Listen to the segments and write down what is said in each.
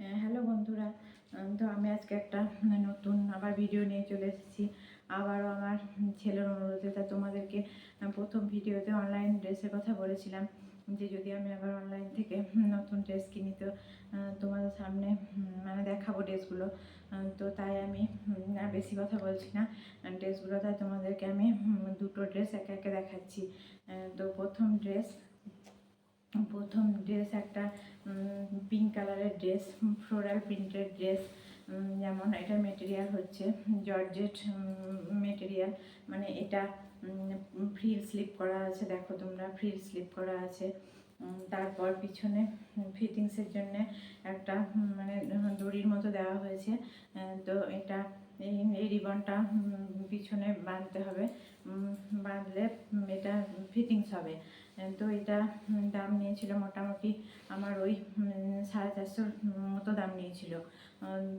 Hello বন্ধুরা, তো আমি আজকে একটা নতুন আবার ভিডিও নিয়ে চলে এসেছি। আবারও আমার ছেলের অনুরোধে। তা তোমাদেরকে প্রথম ভিডিওতে অনলাইন ড্রেসের কথা বলেছিলাম যে যদি আমি আবার অনলাইন থেকে নতুন ড্রেস কিনি তো তোমাদের সামনে মানে দেখাবো ড্রেসগুলো। তো তাই আমি আর বেশি কথা বলছি না, ড্রেসগুলো তাই তোমাদেরকে আমি দুটো ড্রেস একে একে দেখাচ্ছি। তো প্রথম ড্রেস একটা পিঙ্ক কালারের ড্রেস, ফ্লোরাল প্রিন্টের ড্রেস। যেমন এটার মেটেরিয়াল হচ্ছে জর্জেট মেটেরিয়াল, মানে এটা ফ্রিল স্লিপ করা আছে, দেখো তোমরা ফ্রিল স্লিপ করা আছে। তারপর পিছনে ফিটিংসের জন্য একটা মানে দড়ির মতো দেওয়া হয়েছে। তো এটা এই রিবনটা পিছনে বাঁধতে হবে, বাঁধলে এটা ফিটিংস হবে। তো এটা দাম নিয়েছিল মোটামুটি আমার ওই 450 মতো দাম নিয়েছিল।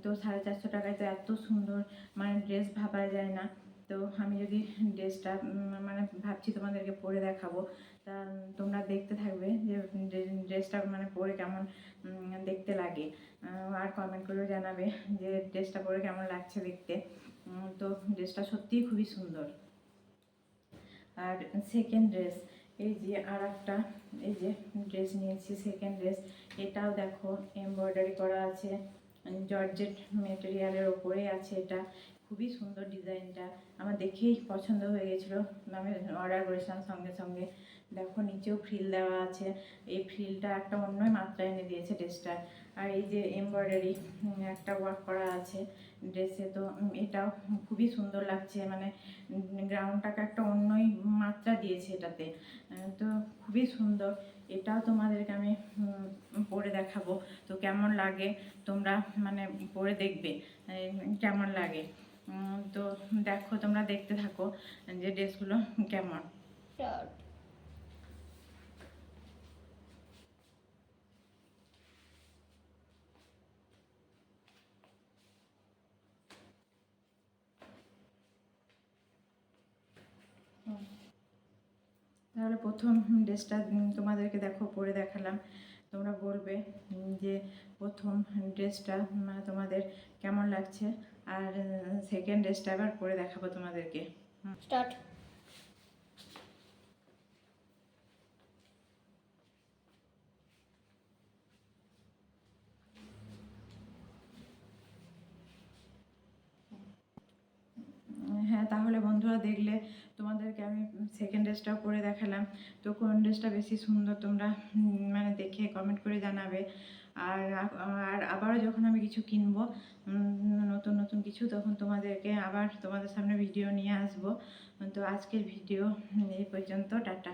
তো 450 টাকায় তো এত সুন্দর মানে ড্রেস ভাবা যায় না। তো আমি যদি ড্রেসটা মানে ভাবছি তোমাদেরকে পরে দেখাবো, তা তোমরা দেখতে থাকবে যে ড্রেসটা মানে পরে কেমন দেখতে লাগে, আর কমেন্ট করেও জানাবে যে ড্রেসটা পরে কেমন লাগছে দেখতে। তো ড্রেসটা সত্যিই খুবই সুন্দর। আর সেকেন্ড ড্রেস, এই যে আর একটা এই যে ড্রেস নিয়েছি সেকেন্ড ড্রেস, এটাও দেখো এমব্রয়ডারি করা আছে, জর্জেট মেটেরিয়ালের ওপরে আছে। এটা খুবই সুন্দর ডিজাইনটা, আমার দেখেই পছন্দ হয়ে গেছিলো, আমি অর্ডার করেছিলাম সঙ্গে সঙ্গে। দেখো নিচেও ফ্রিল দেওয়া আছে, এই ফ্রিলটা একটা অন্যই মাত্রা এনে দিয়েছে ড্রেসটার। আর এই যে এমব্রয়ডারি একটা ওয়ার্ক করা আছে ড্রেসে, তো এটাও খুবই সুন্দর লাগছে, মানে গ্রাউন্ডটাকে একটা অন্যই মাত্রা দিয়েছে এটাতে। তো খুবই সুন্দর। এটাও তোমাদেরকে আমি পরে দেখাবো, তো কেমন লাগে তোমরা মানে পরে দেখবে কেমন লাগে। তো দেখো, তোমরা দেখতে থাকো যে ড্রেসগুলো কেমন। তাহলে প্রথম ড্রেসটা তোমাদেরকে দেখো পরে দেখালাম, তোমরা বলবে যে প্রথম ড্রেসটা মানে তোমাদের কেমন লাগছে। আর সেকেন্ড ড্রেসটা আবার পরে দেখাবো তোমাদেরকে। স্টার্ট। হ্যাঁ, তাহলে বন্ধুরা দেখলে তোমাদেরকে আমি সেকেন্ড ড্রেসটাও পরে দেখালাম। তো কোন ড্রেসটা বেশি সুন্দর তোমরা মানে দেখে কমেন্ট করে জানাবে। আর আর আবারও যখন আমি কিছু কিনবো নতুন নতুন কিছু, তখন তোমাদেরকে আবার তোমাদের সামনে ভিডিও নিয়ে আসবো। তো আজকের ভিডিও এই পর্যন্ত, টাটা।